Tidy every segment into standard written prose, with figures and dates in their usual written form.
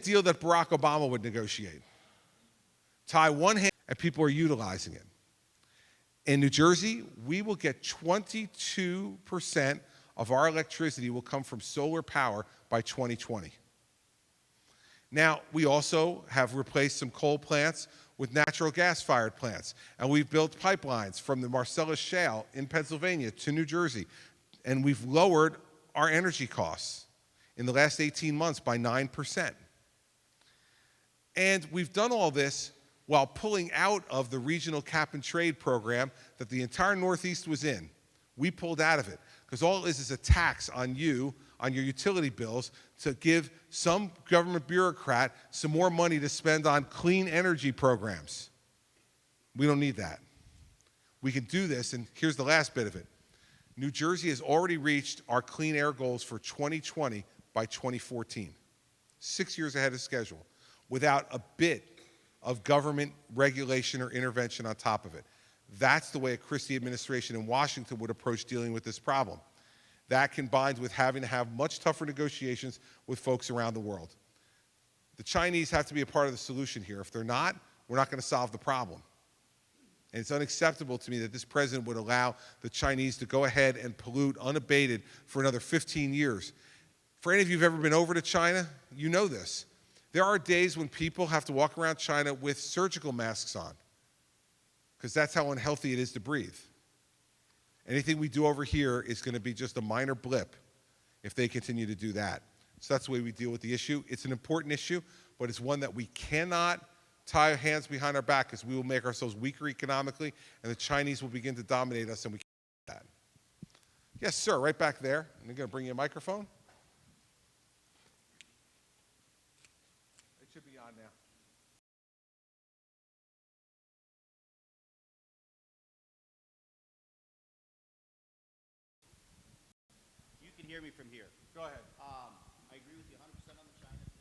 deal that Barack Obama would negotiate. Tie one hand, and people are utilizing it. In New Jersey, we will get 22% of our electricity will come from solar power by 2020. Now, we also have replaced some coal plants with natural gas-fired plants, and we've built pipelines from the Marcellus Shale in Pennsylvania to New Jersey, and we've lowered our energy costs in the last 18 months by 9%. And we've done all this while pulling out of the regional cap and trade program that the entire Northeast was in. We pulled out of it because all it is a tax on you, on your utility bills, to give some government bureaucrat some more money to spend on clean energy programs. We don't need that. We can do this, and here's the last bit of it. New Jersey has already reached our clean air goals for 2020 by 2014, 6 years ahead of schedule, without a bit of government regulation or intervention on top of it. That's the way a Christie administration in Washington would approach dealing with this problem. That combined with having to have much tougher negotiations with folks around the world. The Chinese have to be a part of the solution here. If they're not, we're not going to solve the problem. And it's unacceptable to me that this president would allow the Chinese to go ahead and pollute unabated for another 15 years. For any of you who've ever been over to China, you know this. There are days when people have to walk around China with surgical masks on because that's how unhealthy it is to breathe. Anything we do over here is going to be just a minor blip if they continue to do that. So that's the way we deal with the issue. It's an important issue, but it's one that we cannot tie our hands behind our back because we will make ourselves weaker economically and the Chinese will begin to dominate us, and we can't do that. Yes, sir, right back there. I'm going to bring you a microphone. It should be on now. You can hear me from here. Go ahead. I agree with you 100% on the China thing.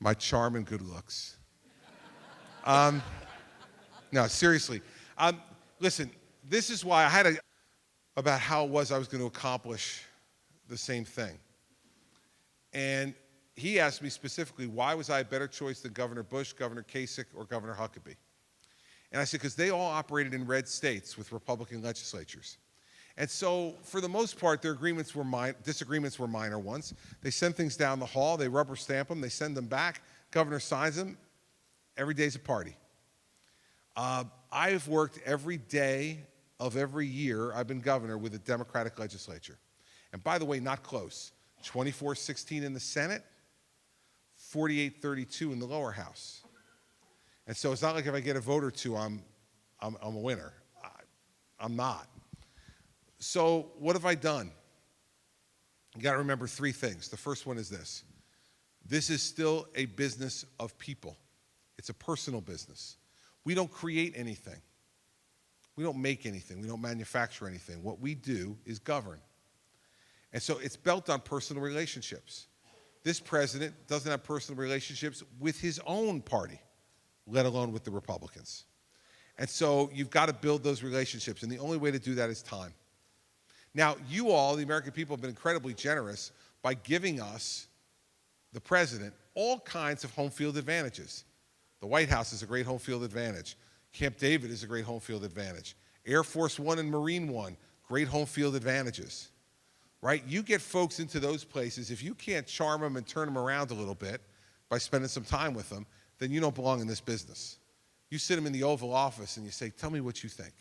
My charm and good looks. No, seriously. Listen, this is why I had about how it was I was going to accomplish the same thing. And he asked me specifically, why was I a better choice than Governor Bush, Governor Kasich, or Governor Huckabee? And I said, because they all operated in red states with Republican legislatures. And so, for the most part, their disagreements were minor ones. They send things down the hall, they rubber stamp them, they send them back, governor signs them, every day's a party. I've worked every day of every year I've been governor with a Democratic legislature. And by the way, not close. 24-16 in the Senate, 48-32 in the lower house. And so it's not like if I get a vote or two, I'm a winner. I'm not. So what have I done? You got to remember three things. The first one is this. This is still a business of people. It's a personal business. We don't create anything. We don't make anything. We don't manufacture anything. What we do is govern. And so it's built on personal relationships. This president doesn't have personal relationships with his own party, let alone with the Republicans. And so you've got to build those relationships, and the only way to do that is time. Now, you all, the American people, have been incredibly generous by giving us, the president, all kinds of home field advantages. The White House is a great home field advantage. Camp David is a great home field advantage. Air Force One and Marine One, great home field advantages, right? You get folks into those places, if you can't charm them and turn them around a little bit by spending some time with them, then you don't belong in this business. You sit them in the Oval Office and you say, tell me what you think.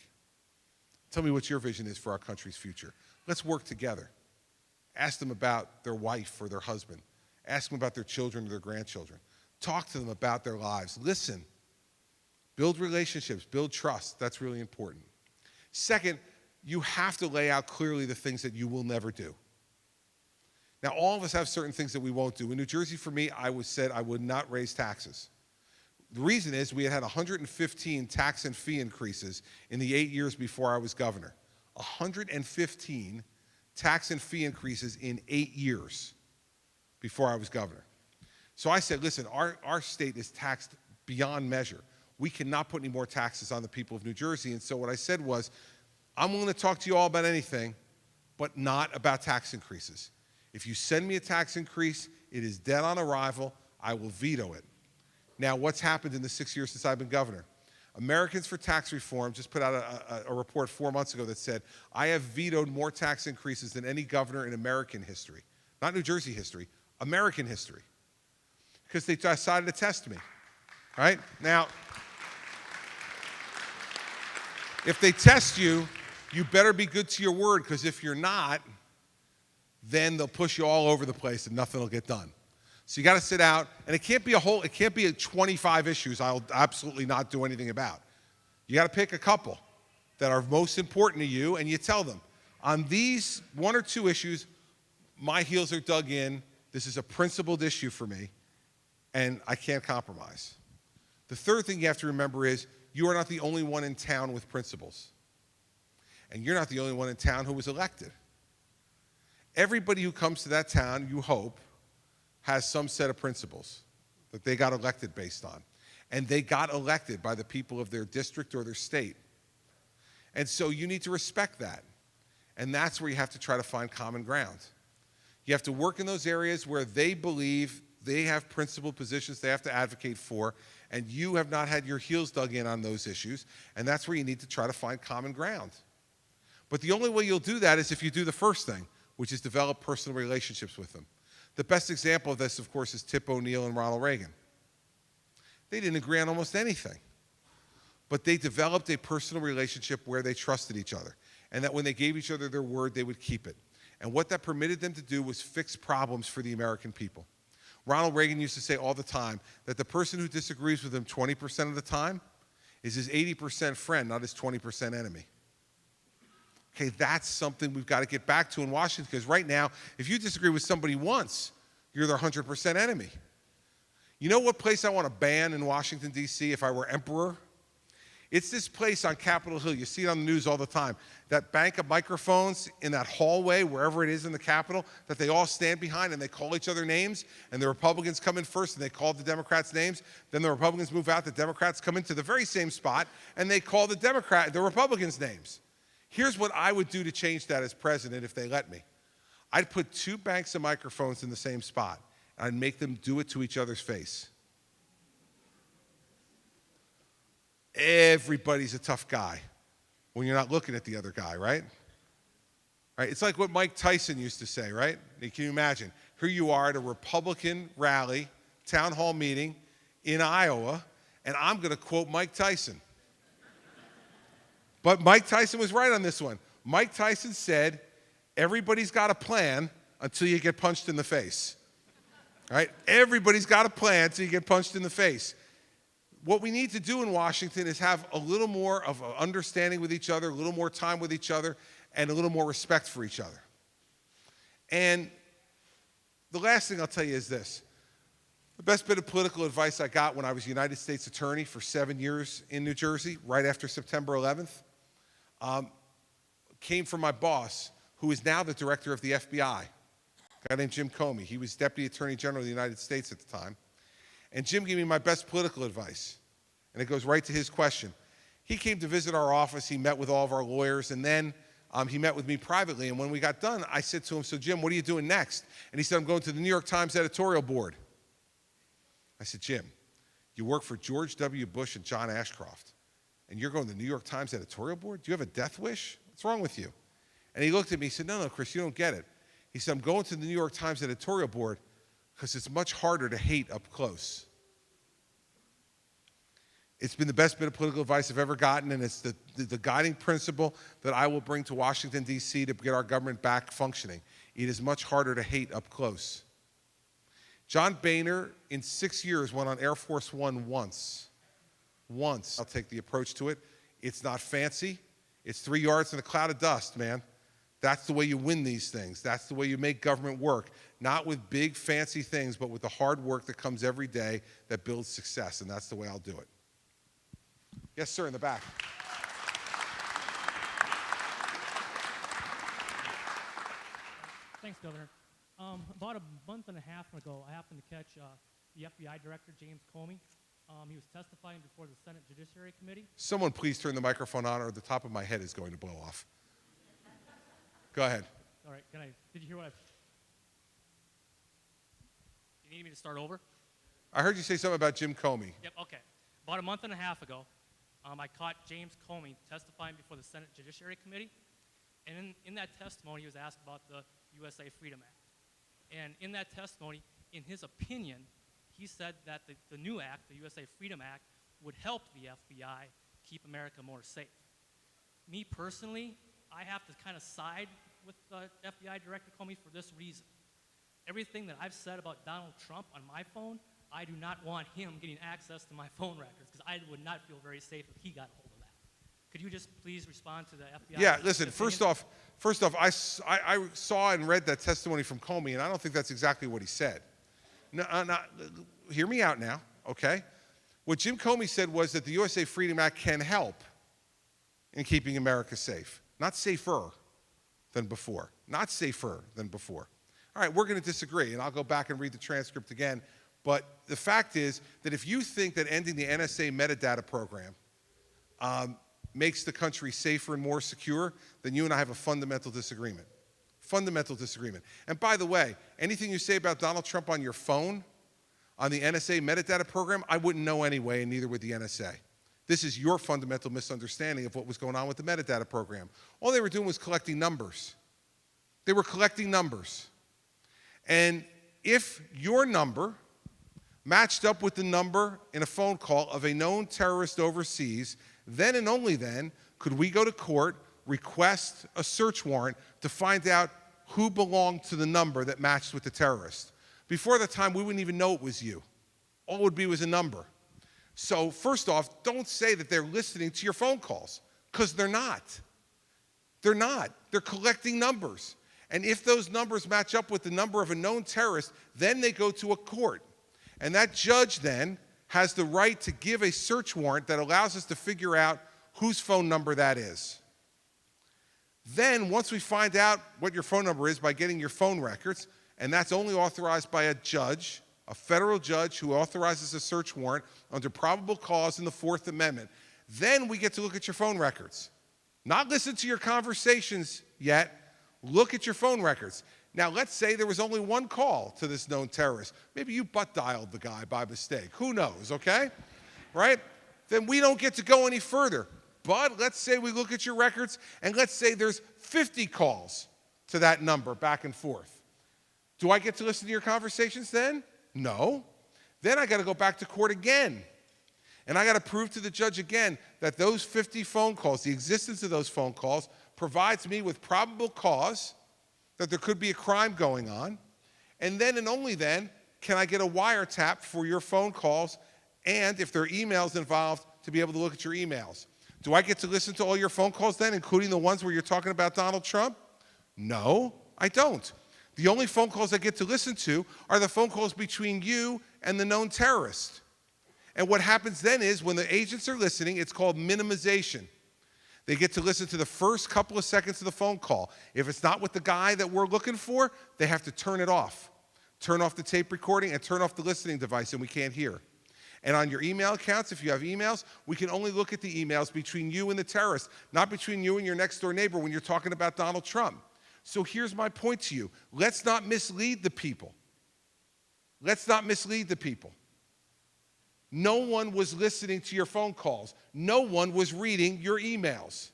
Tell me what your vision is for our country's future. Let's work together. Ask them about their wife or their husband. Ask them about their children or their grandchildren. Talk to them about their lives. Listen. Build relationships. Build trust. That's really important. Second, you have to lay out clearly the things that you will never do. Now, all of us have certain things that we won't do. In New Jersey, for me, I said I would not raise taxes. The reason is we had 115 tax and fee increases in the 8 years before I was governor. 115 tax and fee increases in 8 years before I was governor. So I said, listen, our state is taxed beyond measure. We cannot put any more taxes on the people of New Jersey. And so what I said was, I'm willing to talk to you all about anything, but not about tax increases. If you send me a tax increase, it is dead on arrival. I will veto it. Now, what's happened in the 6 years since I've been governor? Americans for Tax Reform just put out a report 4 months ago that said, I have vetoed more tax increases than any governor in American history. Not New Jersey history, American history. Because they decided to test me, right? Now, if they test you, you better be good to your word, because if you're not, then they'll push you all over the place and nothing will get done. So you got to sit out, and it can't be 25 issues I'll absolutely not do anything about. You got to pick a couple that are most important to you, and you tell them, on these 1 or 2 issues, my heels are dug in. This is a principled issue for me, and I can't compromise. The third thing you have to remember is you are not the only one in town with principles. And you're not the only one in town who was elected. Everybody who comes to that town, you hope, has some set of principles that they got elected based on. And they got elected by the people of their district or their state. And so you need to respect that. And that's where you have to try to find common ground. You have to work in those areas where they believe they have principled positions they have to advocate for, and you have not had your heels dug in on those issues, and that's where you need to try to find common ground. But the only way you'll do that is if you do the first thing, which is develop personal relationships with them. The best example of this, of course, is Tip O'Neill and Ronald Reagan. They didn't agree on almost anything, but they developed a personal relationship where they trusted each other, and that when they gave each other their word, they would keep it. And what that permitted them to do was fix problems for the American people. Ronald Reagan used to say all the time that the person who disagrees with him 20% of the time is his 80% friend, not his 20% enemy. Okay, that's something we've got to get back to in Washington, because right now, if you disagree with somebody once, you're their 100% enemy. You know what place I want to ban in Washington, D.C. if I were emperor? It's this place on Capitol Hill. You see it on the news all the time. That bank of microphones in that hallway, wherever it is in the Capitol, that they all stand behind and they call each other names, and the Republicans come in first and they call the Democrats names. Then the Republicans move out, the Democrats come into the very same spot and they call the Republicans names. Here's what I would do to change that as president if they let me. I'd put 2 banks of microphones in the same spot. I'd make them do it to each other's face. Everybody's a tough guy when you're not looking at the other guy, right? Right? It's like what Mike Tyson used to say, right? Can you imagine? Here you are at a Republican rally, town hall meeting in Iowa, and I'm going to quote Mike Tyson. But Mike Tyson was right on this one. Mike Tyson said, everybody's got a plan until you get punched in the face. Right? Everybody's got a plan until you get punched in the face. What we need to do in Washington is have a little more of an understanding with each other, a little more time with each other, and a little more respect for each other. And the last thing I'll tell you is this. The best bit of political advice I got when I was United States Attorney for 7 years in New Jersey, right after September 11th, came from my boss, who is now the director of the FBI, a guy named Jim Comey. He was Deputy Attorney General of the United States at the time. And Jim gave me my best political advice, and it goes right to his question. He came to visit our office. He met with all of our lawyers, and then he met with me privately. And when we got done, I said to him, so Jim, what are you doing next? And he said, I'm going to the New York Times editorial board. I said, Jim, you work for George W. Bush and John Ashcroft, and you're going to the New York Times editorial board? Do you have a death wish? What's wrong with you? And he looked at me, he said, no, Chris, you don't get it. He said, I'm going to the New York Times editorial board because it's much harder to hate up close. It's been the best bit of political advice I've ever gotten, and it's the guiding principle that I will bring to Washington, D.C. to get our government back functioning. It is much harder to hate up close. John Boehner, in 6 years, went on Air Force One once. Once. I'll take the approach to it. It's not fancy. It's 3 yards in a cloud of dust, man. That's the way you win these things. That's the way you make government work. Not with big, fancy things, but with the hard work that comes every day that builds success, and that's the way I'll do it. Yes, sir, in the back. Thanks, Governor. About a month and a half ago, I happened to catch the FBI Director, James Comey. He was testifying before the Senate Judiciary Committee. Someone please turn the microphone on, or the top of my head is going to blow off. Go ahead. All right, did you hear what you need me to start over? I heard you say something about Jim Comey. Yep, okay. About a month and a half ago, I caught James Comey testifying before the Senate Judiciary Committee. And in that testimony, he was asked about the USA Freedom Act. And in that testimony, in his opinion, he said that the new act, the USA Freedom Act, would help the FBI keep America more safe. Me personally, I have to kind of side with FBI Director Comey for this reason. Everything that I've said about Donald Trump on my phone, I do not want him getting access to my phone records because I would not feel very safe if he got a hold of that. Could you just please respond to the FBI? Yeah, listen, first off, I saw and read that testimony from Comey, and I don't think that's exactly what he said. No, hear me out now, okay? What Jim Comey said was that the USA Freedom Act can help in keeping America safe. Not safer than before. Not safer than before. All right, we're going to disagree, and I'll go back and read the transcript again. But the fact is that if you think that ending the NSA metadata program makes the country safer and more secure, then you and I have a fundamental disagreement. Fundamental disagreement. And by the way, anything you say about Donald Trump on your phone, on the NSA metadata program, I wouldn't know anyway, and neither would the NSA. This is your fundamental misunderstanding of what was going on with the metadata program. All they were doing was collecting numbers. They were collecting numbers. And if your number matched up with the number in a phone call of a known terrorist overseas, then and only then could we go to court, request a search warrant to find out who belonged to the number that matched with the terrorist. Before the time, we wouldn't even know it was you. All it would be was a number. So first off, don't say that they're listening to your phone calls, because they're not. They're not. They're collecting numbers. And if those numbers match up with the number of a known terrorist, then they go to a court. And that judge then has the right to give a search warrant that allows us to figure out whose phone number that is. Then, once we find out what your phone number is by getting your phone records, and that's only authorized by a judge, a federal judge who authorizes a search warrant under probable cause in the Fourth Amendment, then we get to look at your phone records. Not listen to your conversations yet, look at your phone records. Now, let's say there was only one call to this known terrorist. Maybe you butt-dialed the guy by mistake. Who knows, okay? Right? Then we don't get to go any further. But let's say we look at your records, and let's say there's 50 calls to that number back and forth. Do I get to listen to your conversations then? No. Then I got to go back to court again. And I got to prove to the judge again that those 50 phone calls, the existence of those phone calls, provides me with probable cause that there could be a crime going on. And then and only then can I get a wiretap for your phone calls, and if there are emails involved, to be able to look at your emails. Do I get to listen to all your phone calls then, including the ones where you're talking about Donald Trump? No, I don't. The only phone calls I get to listen to are the phone calls between you and the known terrorist. And what happens then is when the agents are listening, it's called minimization. They get to listen to the first couple of seconds of the phone call. If it's not with the guy that we're looking for, they have to turn it off. Turn off the tape recording and turn off the listening device, and we can't hear. And on your email accounts, if you have emails, we can only look at the emails between you and the terrorist, not between you and your next door neighbor when you're talking about Donald Trump. So here's my point to you. Let's not mislead the people. Let's not mislead the people. No one was listening to your phone calls. No one was reading your emails,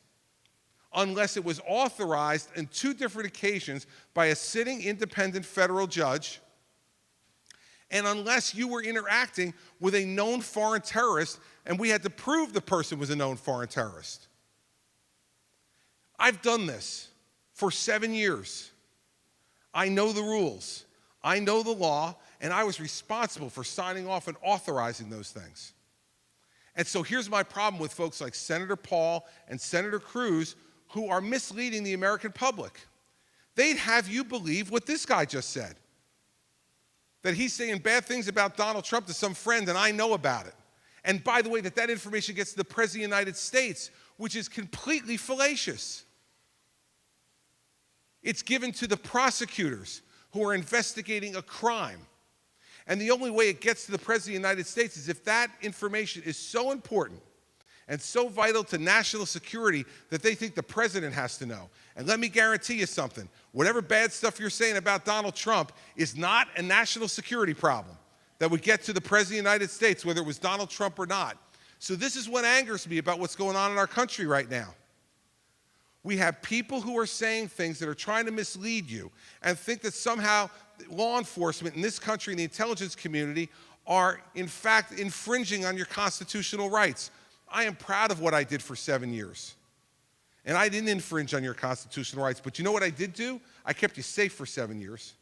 unless it was authorized on 2 different occasions by a sitting independent federal judge, and unless you were interacting with a known foreign terrorist and we had to prove the person was a known foreign terrorist. I've done this for 7 years. I know the rules. I know the law, and I was responsible for signing off and authorizing those things. And so here's my problem with folks like Senator Paul and Senator Cruz who are misleading the American public. They'd have you believe what this guy just said, that he's saying bad things about Donald Trump to some friend and I know about it. And by the way, that information gets to the President of the United States, which is completely fallacious. It's given to the prosecutors who are investigating a crime. And the only way it gets to the President of the United States is if that information is so important and so vital to national security that they think the President has to know. And let me guarantee you something. Whatever bad stuff you're saying about Donald Trump is not a national security problem that would get to the President of the United States, whether it was Donald Trump or not. So this is what angers me about what's going on in our country right now. We have people who are saying things that are trying to mislead you and think that somehow law enforcement in this country and the intelligence community are, in fact, infringing on your constitutional rights. I am proud of what I did for 7 years. And I didn't infringe on your constitutional rights. But you know what I did do? I kept you safe for 7 years.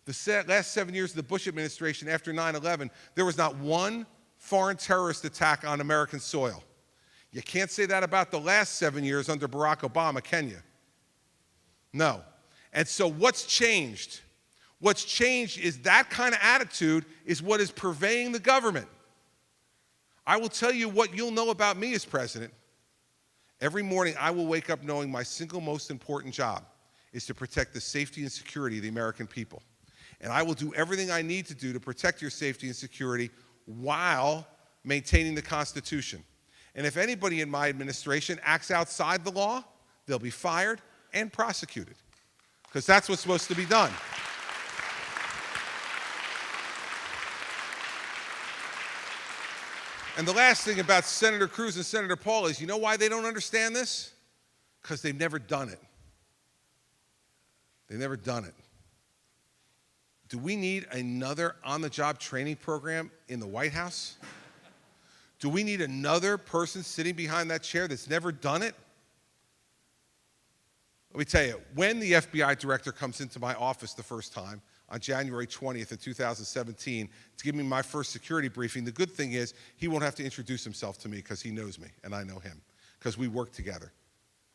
The last 7 years of the Bush administration after 9/11, there was not one foreign terrorist attack on American soil. You can't say that about the last 7 years under Barack Obama, can you? No. And so what's changed? What's changed is that kind of attitude is what is pervading the government. I will tell you what you'll know about me as president. Every morning I will wake up knowing my single most important job is to protect the safety and security of the American people. And I will do everything I need to do to protect your safety and security while maintaining the Constitution. And if anybody in my administration acts outside the law, they'll be fired and prosecuted, because that's what's supposed to be done. And the last thing about Senator Cruz and Senator Paul is, you know why they don't understand this? Because they've never done it. They've never done it. Do we need another on-the-job training program in the White House? Do we need another person sitting behind that chair that's never done it? Let me tell you, when the FBI director comes into my office the first time on January 20th of 2017 to give me my first security briefing, the good thing is he won't have to introduce himself to me because he knows me and I know him because we work together.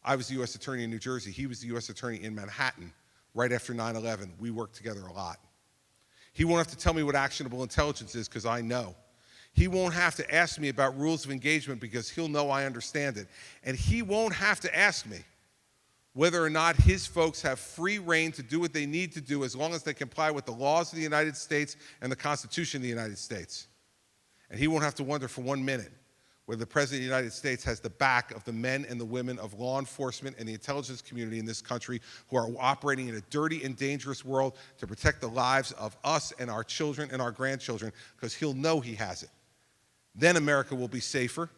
I was the U.S. Attorney in New Jersey. He was the U.S. Attorney in Manhattan right after 9/11. We worked together a lot. He won't have to tell me what actionable intelligence is because I know. He won't have to ask me about rules of engagement because he'll know I understand it. And he won't have to ask me whether or not his folks have free rein to do what they need to do as long as they comply with the laws of the United States and the Constitution of the United States. And he won't have to wonder for 1 minute whether the President of the United States has the back of the men and the women of law enforcement and the intelligence community in this country who are operating in a dirty and dangerous world to protect the lives of us and our children and our grandchildren, because he'll know he has it. Then America will be safer,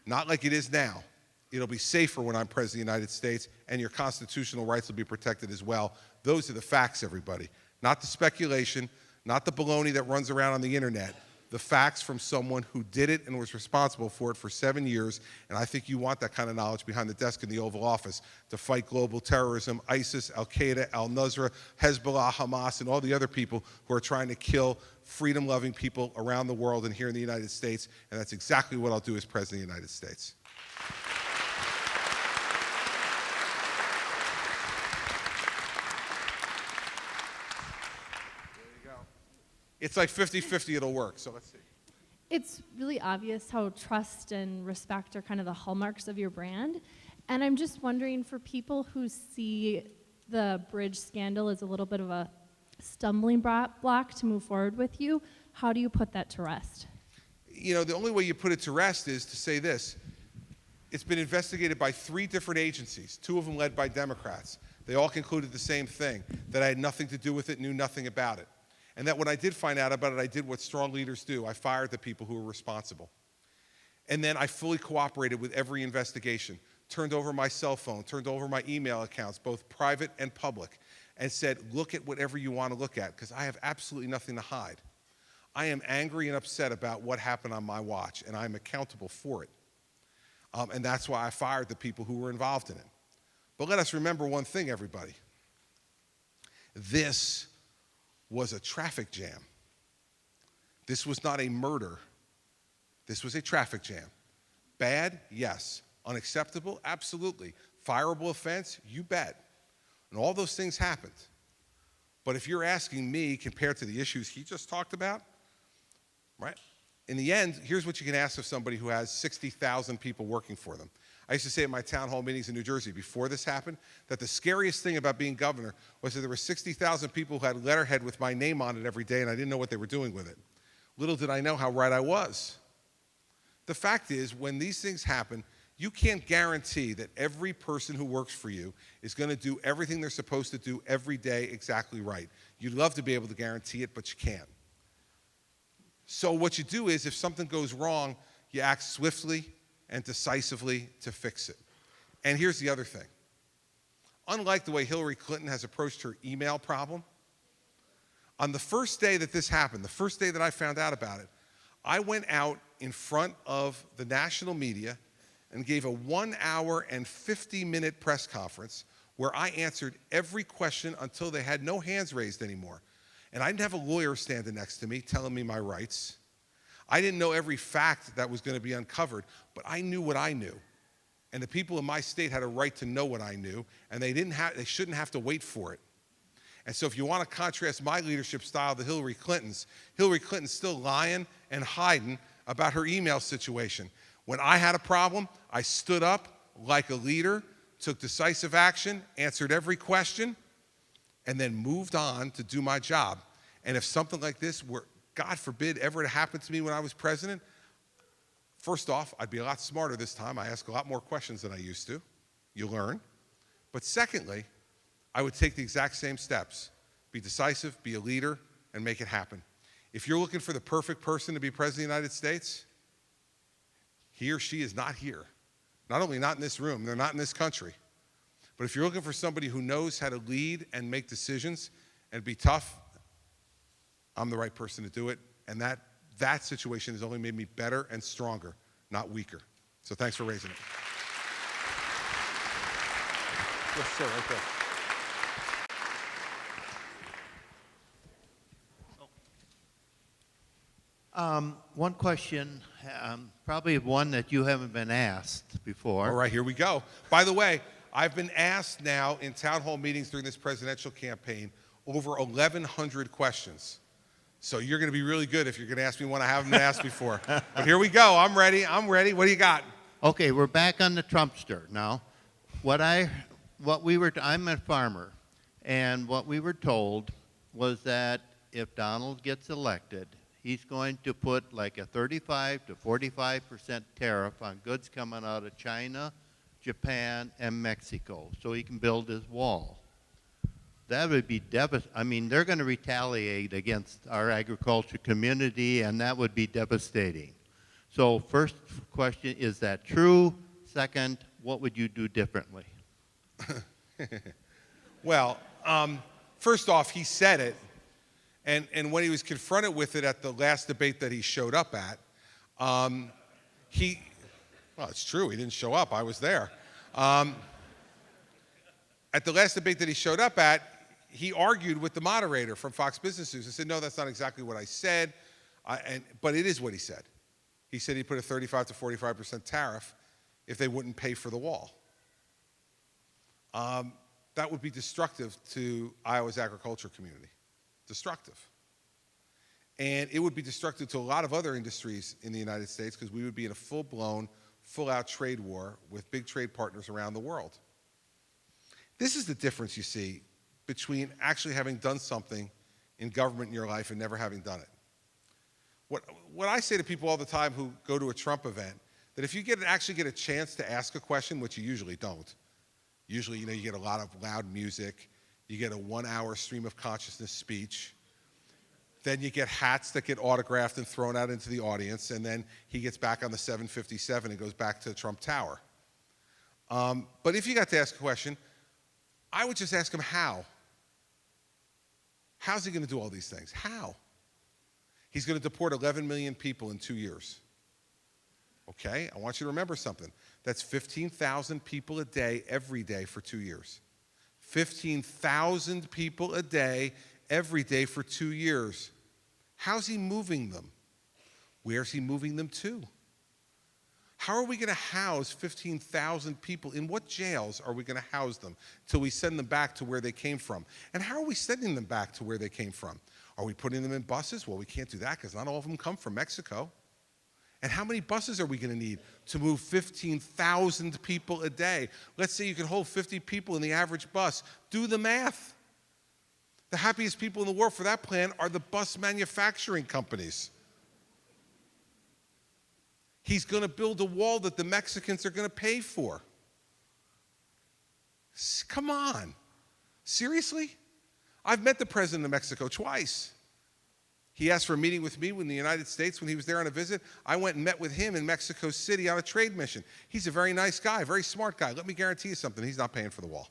not like it is now. It'll be safer when I'm President of the United States, and your constitutional rights will be protected as well. Those are the facts, everybody. Not the speculation, not the baloney that runs around on the internet. The facts from someone who did it and was responsible for it for 7 years, and I think you want that kind of knowledge behind the desk in the Oval Office to fight global terrorism, ISIS, Al-Qaeda, Al-Nusra, Hezbollah, Hamas, and all the other people who are trying to kill freedom-loving people around the world and here in the United States, and that's exactly what I'll do as President of the United States. It's like 50-50 it'll work, so let's see. It's really obvious how trust and respect are kind of the hallmarks of your brand. And I'm just wondering, for people who see the bridge scandal as a little bit of a stumbling block to move forward with you, how do you put that to rest? You know, the only way you put it to rest is to say this. It's been investigated by 3 different agencies, 2 of them led by Democrats. They all concluded the same thing, that I had nothing to do with it, knew nothing about it. And that when I did find out about it, I did what strong leaders do. I fired the people who were responsible. And then I fully cooperated with every investigation, turned over my cell phone, turned over my email accounts, both private and public, and said, look at whatever you want to look at, because I have absolutely nothing to hide. I am angry and upset about what happened on my watch, and I'm accountable for it. And that's why I fired the people who were involved in it. But let us remember one thing, everybody. This was a traffic jam. This was not a murder. This was a traffic jam. Bad? Yes. Unacceptable? Absolutely. Fireable offense? You bet. And all those things happened. But if you're asking me, compared to the issues he just talked about, right? In the end, here's what you can ask of somebody who has 60,000 people working for them. I used to say at my town hall meetings in New Jersey before this happened that the scariest thing about being governor was that there were 60,000 people who had letterhead with my name on it every day, and I didn't know what they were doing with it. Little did I know how right I was. The fact is, when these things happen, you can't guarantee that every person who works for you is going to do everything they're supposed to do every day exactly right. You'd love to be able to guarantee it, but you can't. So what you do is, if something goes wrong, you act swiftly and decisively to fix it. And here's the other thing. Unlike the way Hillary Clinton has approached her email problem, on the first day that this happened, the first day that I found out about it, I went out in front of the national media and gave a 1 hour and 50-minute press conference where I answered every question until they had no hands raised anymore. And I didn't have a lawyer standing next to me telling me my rights. I didn't know every fact that was going to be uncovered, but I knew what I knew. And the people in my state had a right to know what I knew, and they shouldn't have to wait for it. And so if you want to contrast my leadership style to Hillary Clinton's still lying and hiding about her email situation. When I had a problem, I stood up like a leader, took decisive action, answered every question, and then moved on to do my job. And if something like this were, God forbid, ever to happen to me when I was president, first off, I'd be a lot smarter this time. I ask a lot more questions than I used to. You learn. But secondly, I would take the exact same steps. Be decisive, be a leader, and make it happen. If you're looking for the perfect person to be president of the United States, he or she is not here. Not only not in this room, they're not in this country. But if you're looking for somebody who knows how to lead and make decisions and be tough, I'm the right person to do it. And that situation has only made me better and stronger, not weaker. So thanks for raising it. Yes, sir, right there. One question, probably one that you haven't been asked before. All right, here we go. By the way, I've been asked now in town hall meetings during this presidential campaign over 1,100 questions. So you're going to be really good if you're going to ask me one I haven't been asked before. But here we go. I'm ready. What do you got? Okay, we're back on the Trumpster now. I'm a farmer, and what we were told was that if Donald gets elected, he's going to put like a 35 to 45% tariff on goods coming out of China, Japan, and Mexico, so he can build his wall. That would be devastating. I mean, they're going to retaliate against our agriculture community, and that would be devastating. So first question, is that true? Second, what would you do differently? Well, first off, he said it. And when he was confronted with it at the last debate that he showed up at, well, it's true, he didn't show up, I was there. At the last debate that he showed up at, he argued with the moderator from Fox Business News and said, no, that's not exactly what I said, but it is what he said. He said he'd put a 35 to 45% tariff if they wouldn't pay for the wall. That would be destructive to Iowa's agriculture community. Destructive. And it would be destructive to a lot of other industries in the United States because we would be in a full-blown, full-out trade war with big trade partners around the world. This is the difference you see between actually having done something in government in your life and never having done it. What I say to people all the time who go to a Trump event, that if you actually get a chance to ask a question, which you usually don't, usually you get a lot of loud music, you get a 1 hour stream of consciousness speech. Then you get hats that get autographed and thrown out into the audience, and then he gets back on the 757 and goes back to Trump Tower. But if you got to ask a question, I would just ask him how. How's he going to do all these things? How? He's going to deport 11 million people in 2 years. Okay, I want you to remember something. That's 15,000 people a day, every day for 2 years. 15,000 people a day, every day for 2 years. How's he moving them? Where's he moving them to? How are we going to house 15,000 people? In what jails are we going to house them till we send them back to where they came from? And how are we sending them back to where they came from? Are we putting them in buses? Well, we can't do that because not all of them come from Mexico. And how many buses are we going to need to move 15,000 people a day? Let's say you can hold 50 people in the average bus. Do the math. The happiest people in the world for that plan are the bus manufacturing companies. He's going to build a wall that the Mexicans are going to pay for. Come on. Seriously? I've met the president of Mexico twice. He asked for a meeting with me in the United States when he was there on a visit. I went and met with him in Mexico City on a trade mission. He's a very nice guy, very smart guy. Let me guarantee you something. He's not paying for the wall.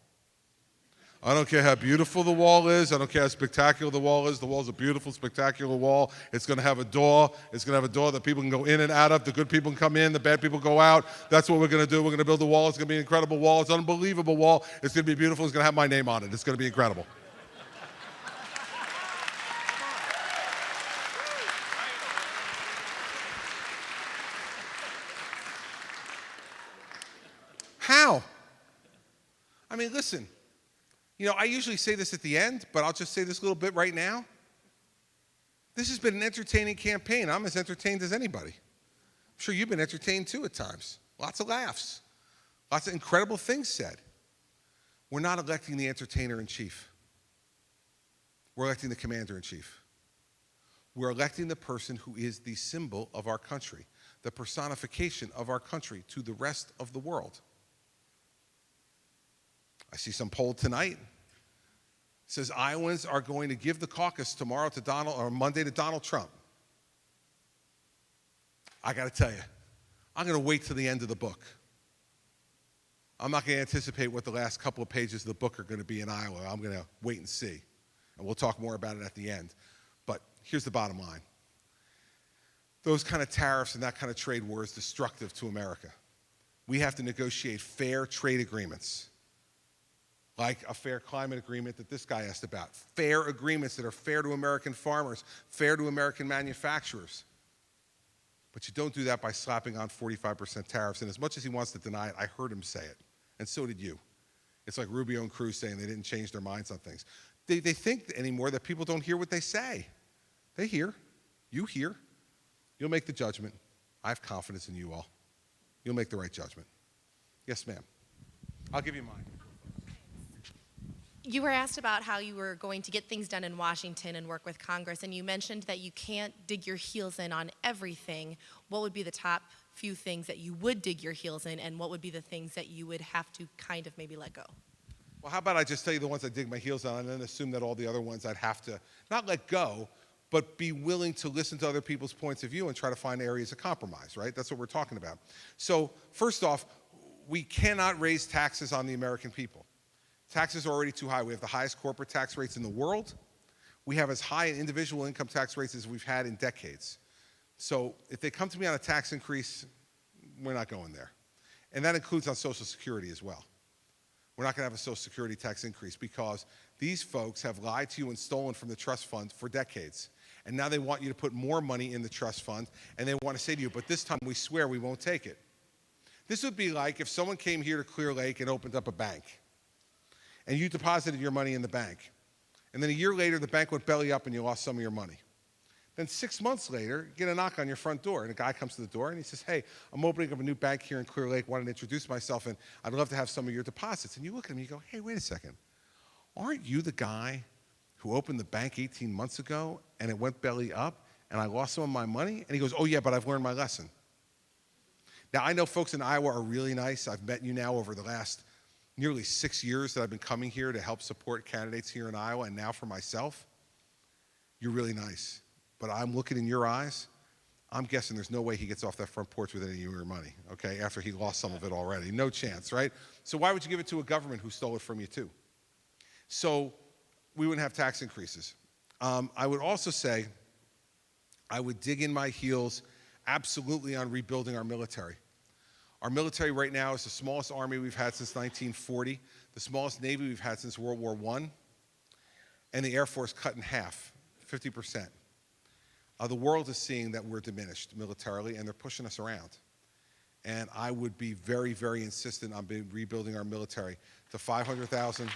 I don't care how beautiful the wall is. I don't care how spectacular the wall is. The wall's a beautiful, spectacular wall. It's going to have a door. It's going to have a door that people can go in and out of. The good people can come in. The bad people go out. That's what we're going to do. We're going to build a wall. It's going to be an incredible wall. It's an unbelievable wall. It's going to be beautiful. It's going to have my name on it. It's going to be incredible. How? I mean, listen. You know, I usually say this at the end, but I'll just say this little bit right now. This has been an entertaining campaign. I'm as entertained as anybody. I'm sure you've been entertained too at times. Lots of laughs. Lots of incredible things said. We're not electing the entertainer-in-chief. We're electing the commander-in-chief. We're electing the person who is the symbol of our country, the personification of our country to the rest of the world. I see some poll tonight. It says Iowans are going to give the caucus tomorrow to Monday to Donald Trump. I got to tell you, I'm going to wait till the end of the book. I'm not going to anticipate what the last couple of pages of the book are going to be in Iowa. I'm going to wait and see. And we'll talk more about it at the end. But here's the bottom line. Those kind of tariffs and that kind of trade war is destructive to America. We have to negotiate fair trade agreements, like a fair climate agreement that this guy asked about. Fair agreements that are fair to American farmers, fair to American manufacturers. But you don't do that by slapping on 45% tariffs. And as much as he wants to deny it, I heard him say it. And so did you. It's like Rubio and Cruz saying they didn't change their minds on things. They think anymore that people don't hear what they say. They hear. You hear. You'll make the judgment. I have confidence in you all. You'll make the right judgment. Yes, ma'am. I'll give you mine. You were asked about how you were going to get things done in Washington and work with Congress, and you mentioned that you can't dig your heels in on everything. What would be the top few things that you would dig your heels in, and what would be the things that you would have to kind of maybe let go? Well, how about I just tell you the ones I dig my heels on and then assume that all the other ones I'd have to not let go, but be willing to listen to other people's points of view and try to find areas of compromise, right? That's what we're talking about. So first off, we cannot raise taxes on the American people. Taxes are already too high. We have the highest corporate tax rates in the world. We have as high individual income tax rates as we've had in decades. So if they come to me on a tax increase, we're not going there. And that includes on Social Security as well. We're not going to have a Social Security tax increase because these folks have lied to you and stolen from the trust fund for decades. And now they want you to put more money in the trust fund, and they want to say to you, but this time we swear we won't take it. This would be like if someone came here to Clear Lake and opened up a bank, and you deposited your money in the bank. And then a year later, the bank went belly up and you lost some of your money. Then 6 months later, you get a knock on your front door, and a guy comes to the door and he says, hey, I'm opening up a new bank here in Clear Lake, wanted to introduce myself, and I'd love to have some of your deposits. And you look at him and you go, hey, wait a second. Aren't you the guy who opened the bank 18 months ago and it went belly up and I lost some of my money? And he goes, oh yeah, but I've learned my lesson. Now, I know folks in Iowa are really nice. I've met you now over the last nearly 6 years that I've been coming here to help support candidates here in Iowa, and now for myself. You're really nice. But I'm looking in your eyes, I'm guessing there's no way he gets off that front porch with any of your money, okay, after he lost some of it already. No chance, right? So why would you give it to a government who stole it from you too? So we wouldn't have tax increases. I would also say I would dig in my heels absolutely on rebuilding our military. Our military right now is the smallest army we've had since 1940, the smallest Navy we've had since World War I. and the Air Force cut in half, 50%. The world is seeing that we're diminished militarily, and they're pushing us around. And I would be very, very insistent on rebuilding our military to 500,000.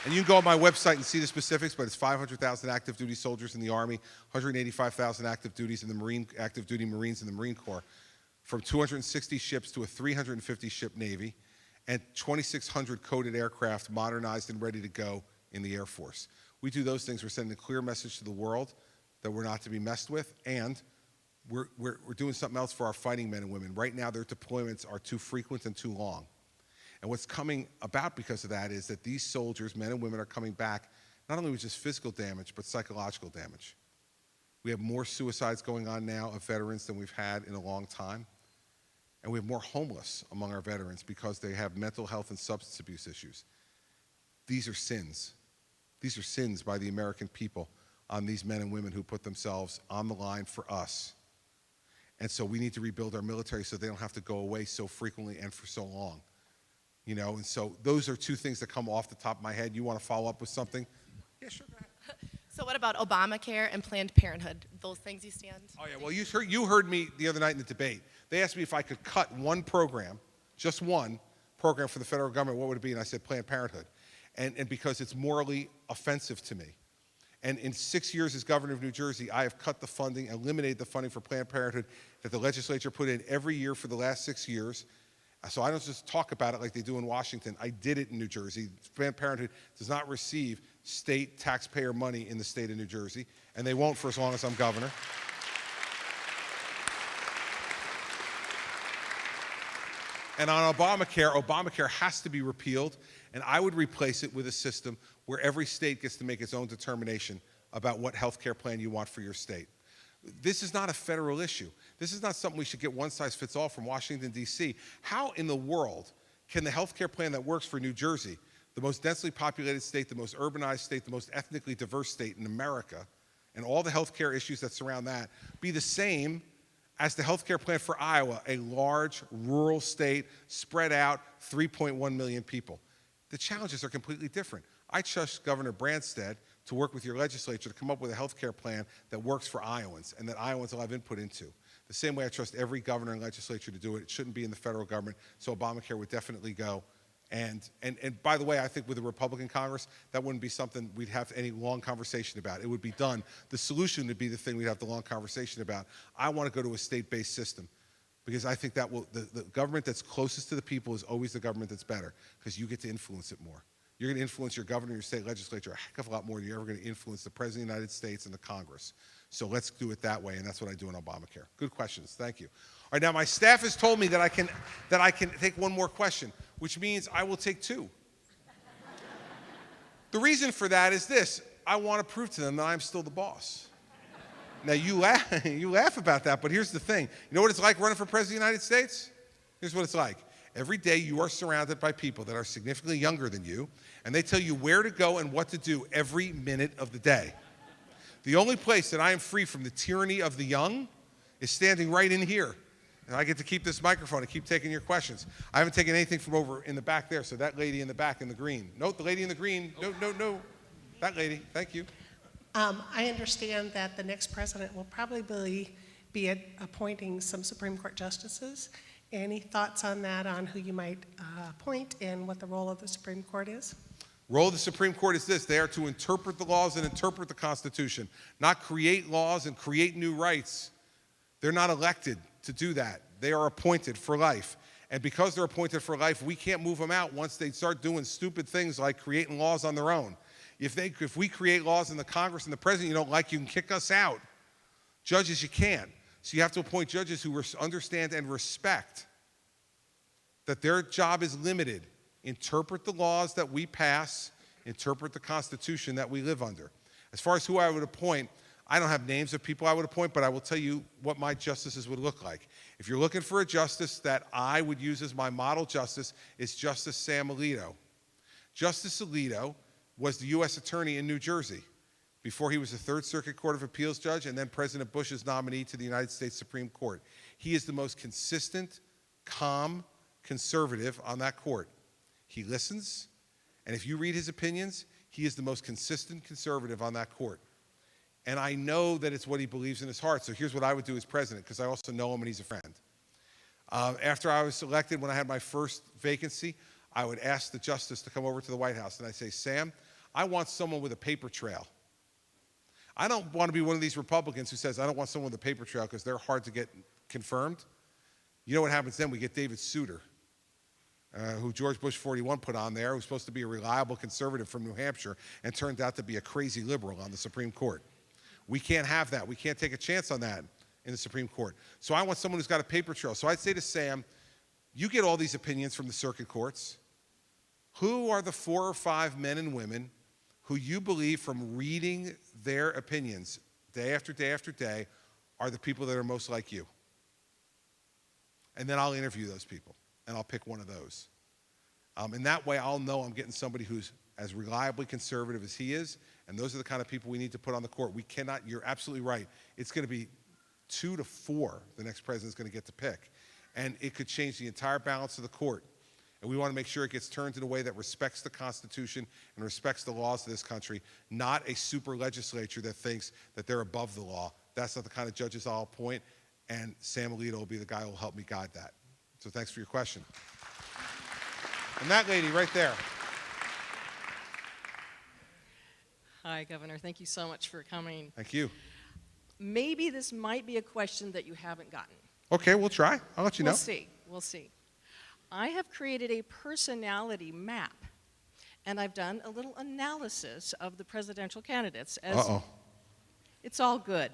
And you can go on my website and see the specifics, but it's 500,000 active duty soldiers in the Army, 185,000 active duties in the active duty Marines in the Marine Corps, from 260 ships to a 350 ship Navy, and 2,600 coded aircraft modernized and ready to go in the Air Force. We do those things. We're sending a clear message to the world that we're not to be messed with, and we're doing something else for our fighting men and women. Right now, their deployments are too frequent and too long. And what's coming about because of that is that these soldiers, men and women, are coming back not only with just physical damage, but psychological damage. We have more suicides going on now of veterans than we've had in a long time. And we have more homeless among our veterans because they have mental health and substance abuse issues. These are sins. These are sins by the American people on these men and women who put themselves on the line for us. And so we need to rebuild our military so they don't have to go away so frequently and for so long. You know, and so those are two things that come off the top of my head. You want to follow up with something? Yeah, sure, go ahead. So what about Obamacare and Planned Parenthood? Those things you stand? Oh, yeah, well, you heard me the other night in the debate. They asked me if I could cut one program, just one program for the federal government, what would it be? And I said Planned Parenthood. And because it's morally offensive to me. And in 6 years as governor of New Jersey, I have cut the funding, eliminated the funding for Planned Parenthood that the legislature put in every year for the last 6 years. So I don't just talk about it like they do in Washington. I did it in New Jersey. Planned Parenthood does not receive state taxpayer money in the state of New Jersey, and they won't for as long as I'm governor. And on Obamacare, Obamacare has to be repealed, and I would replace it with a system where every state gets to make its own determination about what health care plan you want for your state. This is not a federal issue. This is not something we should get one size fits all from Washington, D.C. How in the world can the health care plan that works for New Jersey, the most densely populated state, the most urbanized state, the most ethnically diverse state in America, and all the health care issues that surround that, be the same as the health care plan for Iowa, a large rural state, spread out, 3.1 million people? The challenges are completely different. I trust Governor Branstad to work with your legislature to come up with a health care plan that works for Iowans and that Iowans will have input into. The same way I trust every governor and legislature to do it. It shouldn't be in the federal government, so Obamacare would definitely go. And by the way, I think with a Republican Congress, that wouldn't be something we'd have any long conversation about. It would be done. The solution would be the thing we'd have the long conversation about. I want to go to a state-based system because I think that will, the government that's closest to the people is always the government that's better because you get to influence it more. You're going to influence your governor and your state legislature a heck of a lot more than you're ever going to influence the President of the United States and the Congress. So let's do it that way, and that's what I do in Obamacare. Good questions. Thank you. All right, now my staff has told me that I can take one more question, which means I will take two. The reason for that is this. I want to prove to them that I'm still the boss. Now, you laugh about that, but here's the thing. You know what it's like running for President of the United States? Here's what it's like. Every day you are surrounded by people that are significantly younger than you, and they tell you where to go and what to do every minute of the day. The only place that I am free from the tyranny of the young is standing right in here. And I get to keep this microphone and keep taking your questions. I haven't taken anything from over in the back there, so that lady in the back in the green. No, the lady in the green. No. That lady. Thank you. I understand that the next president will probably be appointing some Supreme Court justices. Any thoughts on that, on who you might appoint and what the role of the Supreme Court is? Role of the Supreme Court is this. They are to interpret the laws and interpret the Constitution, not create laws and create new rights. They're not elected to do that. They are appointed for life. And because they're appointed for life, we can't move them out once they start doing stupid things like creating laws on their own. If we create laws in the Congress and the president you don't like, you can kick us out. Judges, you can't. So you have to appoint judges who understand and respect that their job is limited. Interpret the laws that we pass, interpret the Constitution that we live under. As far as who I would appoint, I don't have names of people I would appoint, but I will tell you what my justices would look like. If you're looking for a justice that I would use as my model justice, it's Justice Sam Alito. Justice Alito was the U.S. Attorney in New Jersey before he was a Third Circuit Court of Appeals judge and then President Bush's nominee to the United States Supreme Court. He is the most consistent, calm, conservative on that court. He listens, and if you read his opinions, he is the most consistent conservative on that court. And I know that it's what he believes in his heart. So here's what I would do as president, because I also know him and he's a friend. After I was elected, when I had my first vacancy, I would ask the justice to come over to the White House, and I'd say, Sam, I want someone with a paper trail. I don't want to be one of these Republicans who says, I don't want someone with a paper trail because they're hard to get confirmed. You know what happens then? We get David Souter, who George Bush 41 put on there, who's supposed to be a reliable conservative from New Hampshire and turned out to be a crazy liberal on the Supreme Court. We can't have that. We can't take a chance on that in the Supreme Court. So I want someone who's got a paper trail. So I'd say to Sam, you get all these opinions from the circuit courts. Who are the 4 or 5 men and women who you believe from reading their opinions day after day after day are the people that are most like you? And then I'll interview those people, and I'll pick one of those. And that way I'll know I'm getting somebody who's as reliably conservative as he is, and those are the kind of people we need to put on the court. We cannot, you're absolutely right, it's going to be 2 to 4 the next president's going to get to pick. And it could change the entire balance of the court. And we want to make sure it gets turned in a way that respects the Constitution and respects the laws of this country, not a super legislature that thinks that they're above the law. That's not the kind of judges I'll appoint, and Sam Alito will be the guy who will help me guide that. So thanks for your question. And that lady right there. Hi, Governor. Thank you so much for coming. Thank you. Maybe this might be a question that you haven't gotten. Okay, we'll try. I'll let you know. We'll see. We'll see. I have created a personality map, and I've done a little analysis of the presidential candidates. Uh-oh. It's all good,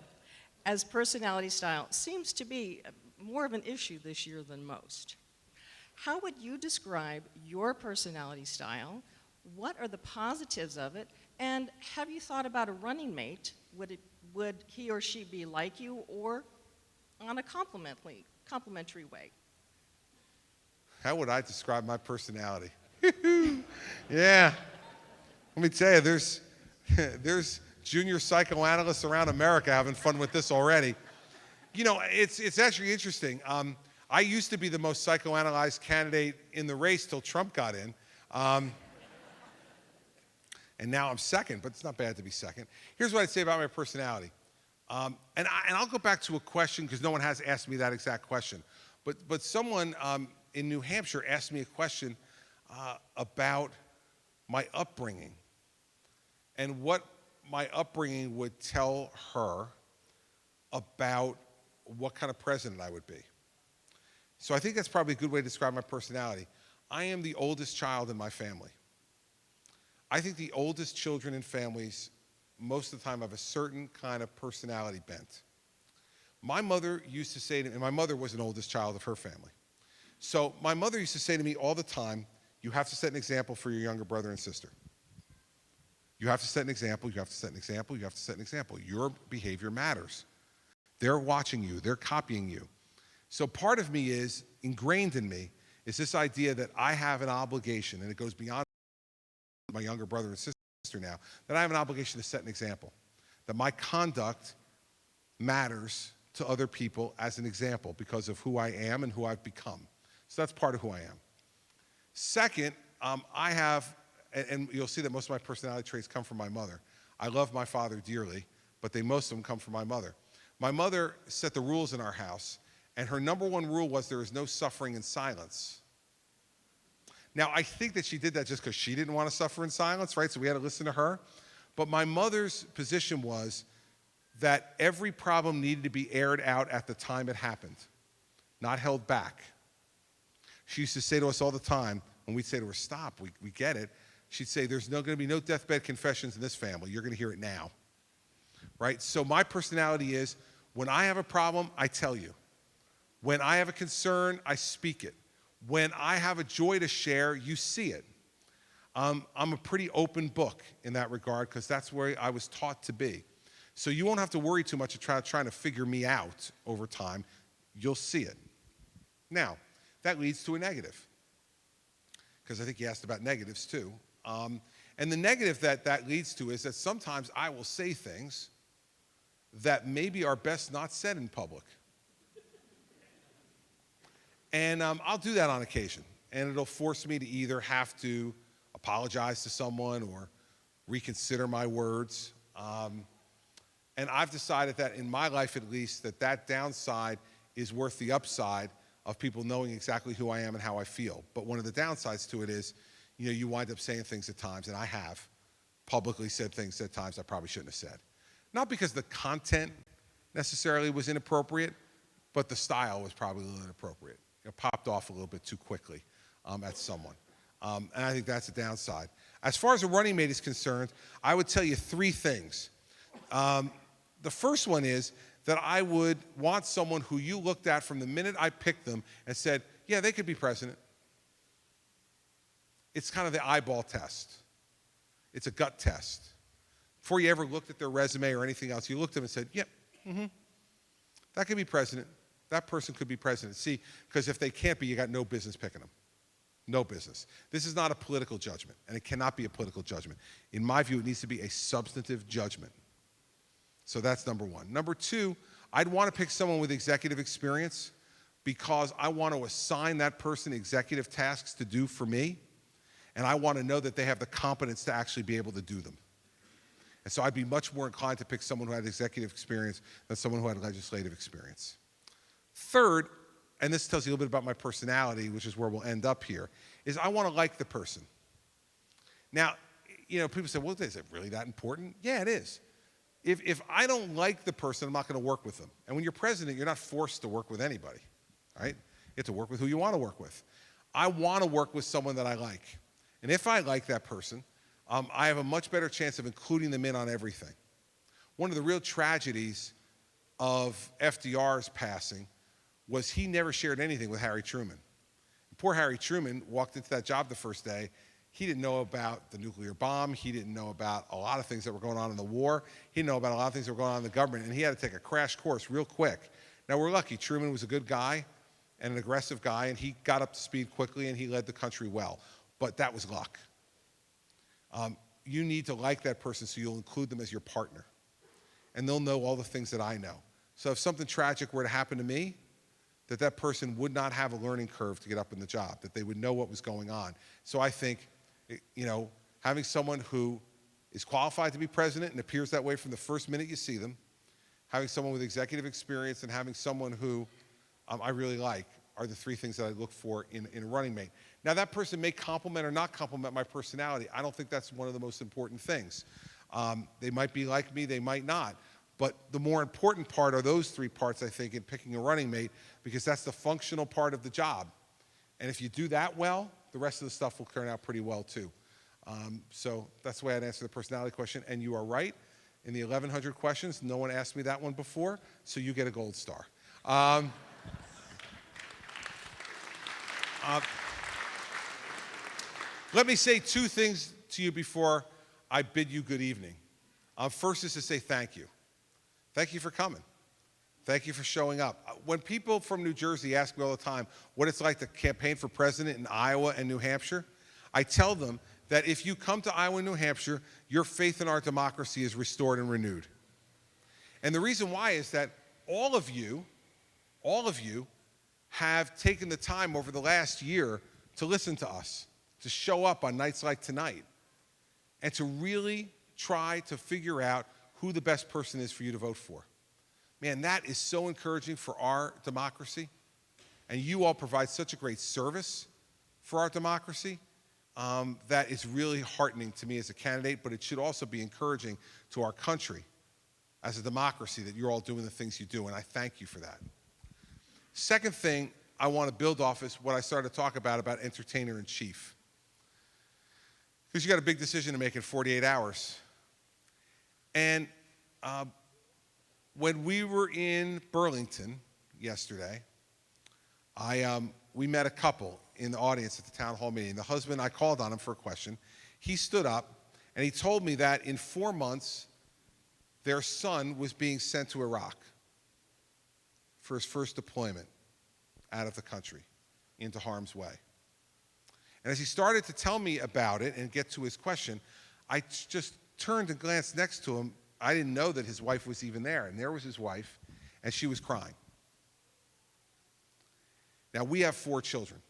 as personality style seems to be more of an issue this year than most. How would you describe your personality style? What are the positives of it? And have you thought about a running mate? Would he or she be like you, or on a complimentary way? How would I describe my personality? Yeah. Let me tell you, there's junior psychoanalysts around America having fun with this already. You know, it's actually interesting. I used to be the most psychoanalyzed candidate in the race till Trump got in. And now I'm second, but it's not bad to be second. Here's what I'd say about my personality. And I'll go back to a question, because no one has asked me that exact question. But someone in New Hampshire asked me a question about my upbringing and what my upbringing would tell her about what kind of president I would be. So I think that's probably a good way to describe my personality. I am the oldest child in my family. I think the oldest children in families most of the time have a certain kind of personality bent. My mother used to say to me, and my mother was an oldest child of her family. So my mother used to say to me all the time, you have to set an example for your younger brother and sister. You have to set an example, you have to set an example, you have to set an example. Your behavior matters. They're watching you, they're copying you. So part of me is, ingrained in me, is this idea that I have an obligation, and it goes beyond my younger brother and sister now, that I have an obligation to set an example. That my conduct matters to other people as an example because of who I am and who I've become. So that's part of who I am. Second, I have, and you'll see that most of my personality traits come from my mother. I love my father dearly, but most of them come from my mother. My mother set the rules in our house, and her number one rule was there is no suffering in silence. Now, I think that she did that just because she didn't want to suffer in silence, right? So we had to listen to her. But my mother's position was that every problem needed to be aired out at the time it happened, not held back. She used to say to us all the time, when we'd say to her, stop, we get it, she'd say, there's going to be no deathbed confessions in this family. You're going to hear it now, right? So my personality is, when I have a problem, I tell you. When I have a concern, I speak it. When I have a joy to share, you see it. I'm a pretty open book in that regard because that's where I was taught to be. So you won't have to worry too much about trying to figure me out over time. You'll see it. Now, that leads to a negative, because I think you asked about negatives too. And the negative that leads to is that sometimes I will say things that maybe are best not said in public. And I'll do that on occasion. And it'll force me to either have to apologize to someone or reconsider my words. And I've decided that in my life at least, that downside is worth the upside of people knowing exactly who I am and how I feel. But one of the downsides to it is, you wind up saying things at times, and I have publicly said things at times I probably shouldn't have said. Not because the content necessarily was inappropriate, but the style was probably a little inappropriate. It popped off a little bit too quickly at someone. And I think that's a downside. As far as a running mate is concerned, I would tell you three things. The first one is that I would want someone who you looked at from the minute I picked them and said, yeah, they could be president. It's kind of the eyeball test. It's a gut test. Before you ever looked at their resume or anything else, you looked at them and said, yep, that could be president. That person could be president. See, because if they can't be, you got no business picking them. No business. This is not a political judgment, and it cannot be a political judgment. In my view, it needs to be a substantive judgment. So that's number one. Number two, I'd want to pick someone with executive experience because I want to assign that person executive tasks to do for me, and I want to know that they have the competence to actually be able to do them. And so I'd be much more inclined to pick someone who had executive experience than someone who had legislative experience. Third, and this tells you a little bit about my personality, which is where we'll end up here, is I want to like the person. Now, people say, well, is it really that important? Yeah, it is. If I don't like the person, I'm not going to work with them. And when you're president, you're not forced to work with anybody, right? You have to work with who you want to work with. I want to work with someone that I like. And if I like that person, I have a much better chance of including them in on everything. One of the real tragedies of FDR's passing was he never shared anything with Harry Truman. Poor Harry Truman walked into that job the first day. He didn't know about the nuclear bomb. He didn't know about a lot of things that were going on in the war. He didn't know about a lot of things that were going on in the government, and he had to take a crash course real quick. Now, we're lucky. Truman was a good guy and an aggressive guy, and he got up to speed quickly, and he led the country well. But that was luck. You need to like that person so you'll include them as your partner. And they'll know all the things that I know. So if something tragic were to happen to me, that person would not have a learning curve to get up in the job, that they would know what was going on. So I think, having someone who is qualified to be president and appears that way from the first minute you see them, having someone with executive experience, and having someone who I really like are the three things that I look for in a running mate. Now, that person may complement or not complement my personality. I don't think that's one of the most important things. They might be like me, they might not. But the more important part are those three parts, I think, in picking a running mate, because that's the functional part of the job. And if you do that well, the rest of the stuff will turn out pretty well, too. So that's the way I'd answer the personality question. And you are right. In the 1,100 questions, no one asked me that one before, so you get a gold star. Let me say two things to you before I bid you good evening. First is to say thank you. Thank you for coming. Thank you for showing up. When people from New Jersey ask me all the time what it's like to campaign for president in Iowa and New Hampshire, I tell them that if you come to Iowa and New Hampshire, your faith in our democracy is restored and renewed. And the reason why is that all of you have taken the time over the last year to listen to us, to show up on nights like tonight, and to really try to figure out who the best person is for you to vote for. Man, that is so encouraging for our democracy. And you all provide such a great service for our democracy that is really heartening to me as a candidate, but it should also be encouraging to our country as a democracy that you're all doing the things you do, and I thank you for that. Second thing I want to build off is what I started to talk about entertainer-in-chief. Because you got a big decision to make in 48 hours. And when we were in Burlington yesterday, we met a couple in the audience at the town hall meeting. The husband, I called on him for a question. He stood up and he told me that in 4 months, their son was being sent to Iraq for his first deployment out of the country into harm's way. And as he started to tell me about it and get to his question, I just turned and glanced next to him. I didn't know that his wife was even there, and there was his wife, and she was crying. Now, we have 4 children,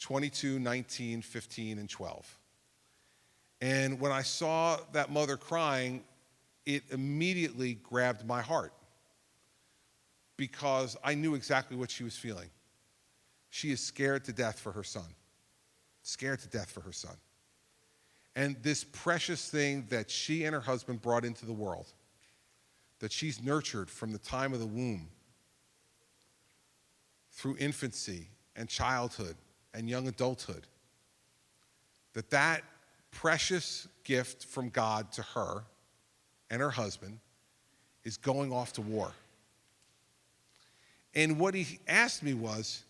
22, 19, 15, and 12. And when I saw that mother crying, it immediately grabbed my heart because I knew exactly what she was feeling. She is scared to death for her son, scared to death for her son. And this precious thing that she and her husband brought into the world, that she's nurtured from the time of the womb, through infancy and childhood and young adulthood, that precious gift from God to her and her husband is going off to war. And what he asked me was,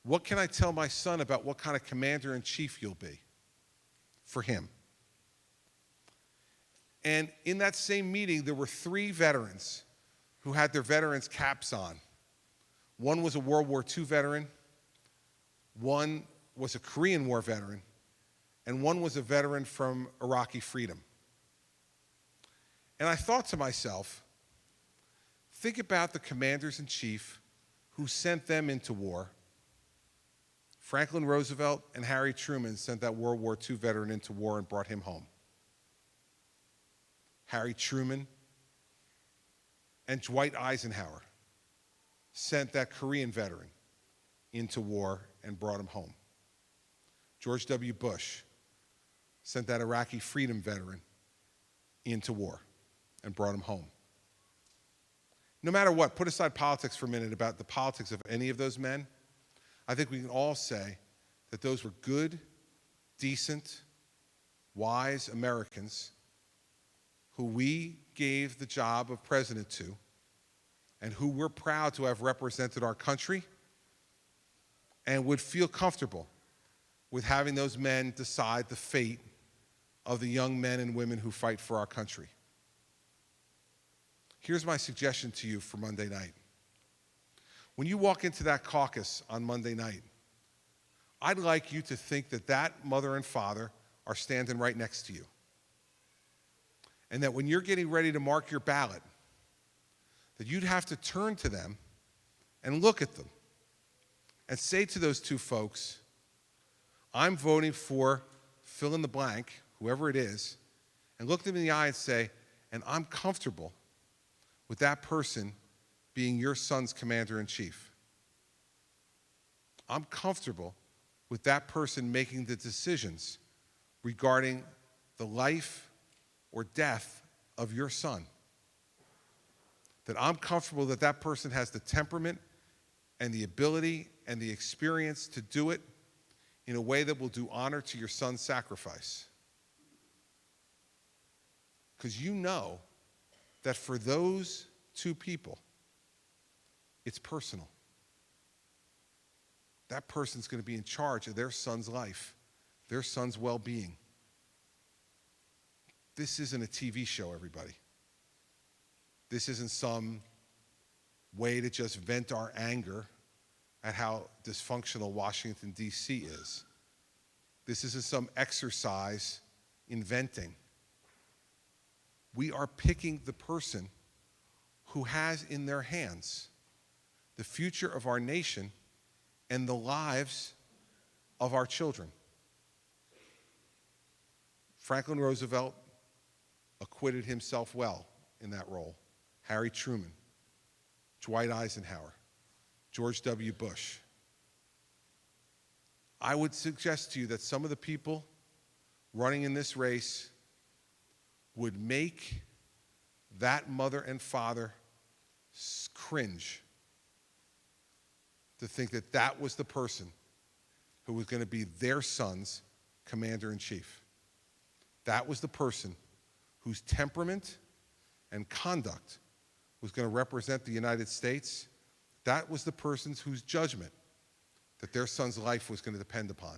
what can I tell my son about what kind of commander-in-chief you'll be for him? And in that same meeting, there were 3 veterans who had their veterans caps on. One was a World War II veteran, one was a Korean War veteran, and one was a veteran from Iraqi freedom. And I thought to myself, think about the commanders-in-chief who sent them into war. Franklin Roosevelt and Harry Truman sent that World War II veteran into war and brought him home. Harry Truman and Dwight Eisenhower sent that Korean veteran into war and brought him home. George W. Bush sent that Iraqi freedom veteran into war and brought him home. No matter what, put aside politics for a minute about the politics of any of those men. I think we can all say that those were good, decent, wise Americans who we gave the job of president to and who we're proud to have represented our country and would feel comfortable with having those men decide the fate of the young men and women who fight for our country. Here's my suggestion to you for Monday night. When you walk into that caucus on Monday night, I'd like you to think that that mother and father are standing right next to you. And that when you're getting ready to mark your ballot, that you'd have to turn to them and look at them and say to those 2 folks, I'm voting for fill in the blank, whoever it is, and look them in the eye and say, and I'm comfortable with that person being your son's commander-in-chief. I'm comfortable with that person making the decisions regarding the life or death of your son. That I'm comfortable that that person has the temperament and the ability and the experience to do it in a way that will do honor to your son's sacrifice. Because you know that for those 2 people, it's personal. That person's going to be in charge of their son's life, their son's well-being. This isn't a TV show, everybody. This isn't some way to just vent our anger at how dysfunctional Washington, D.C. is. This isn't some exercise in venting. We are picking the person who has in their hands the future of our nation and the lives of our children. Franklin Roosevelt acquitted himself well in that role. Harry Truman, Dwight Eisenhower, George W. Bush. I would suggest to you that some of the people running in this race would make that mother and father cringe to think that that was the person who was going to be their son's commander-in-chief. That was the person whose temperament and conduct was going to represent the United States. That was the person whose judgment that their son's life was going to depend upon.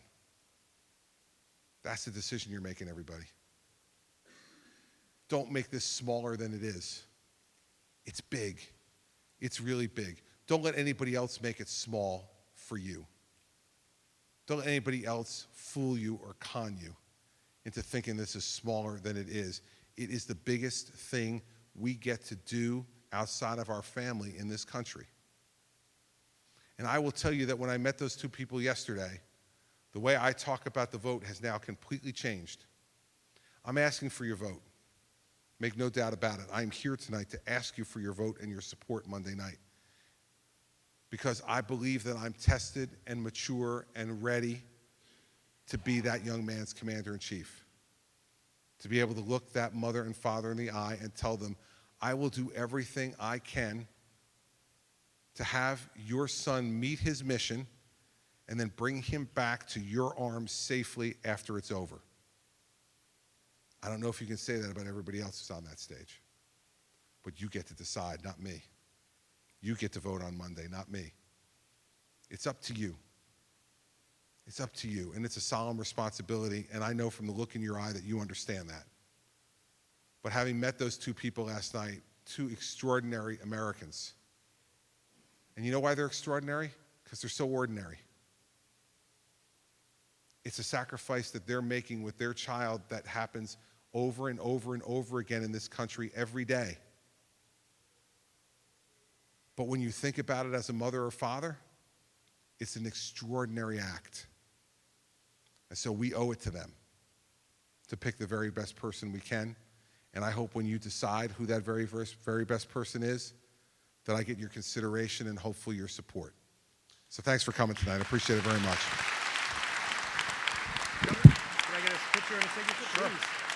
That's the decision you're making, everybody. Don't make this smaller than it is. It's big. It's really big. Don't let anybody else make it small for you. Don't let anybody else fool you or con you into thinking this is smaller than it is. It is the biggest thing we get to do outside of our family in this country. And I will tell you that when I met those two people yesterday, the way I talk about the vote has now completely changed. I'm asking for your vote. Make no doubt about it. I'm here tonight to ask you for your vote and your support Monday night, because I believe that I'm tested and mature and ready to be that young man's commander-in-chief, to be able to look that mother and father in the eye and tell them, I will do everything I can to have your son meet his mission and then bring him back to your arms safely after it's over. I don't know if you can say that about everybody else who's on that stage, but you get to decide, not me. You get to vote on Monday, not me. It's up to you. It's up to you, and it's a solemn responsibility, and I know from the look in your eye that you understand that. But having met those two people last night, two extraordinary Americans, and you know why they're extraordinary? Because they're so ordinary. It's a sacrifice that they're making with their child that happens over and over and over again in this country every day. But when you think about it as a mother or father, it's an extraordinary act. And so we owe it to them to pick the very best person we can. And I hope when you decide who that very best person is, that I get your consideration and hopefully your support. So thanks for coming tonight. I appreciate it very much. Can I get a picture and a signature, please?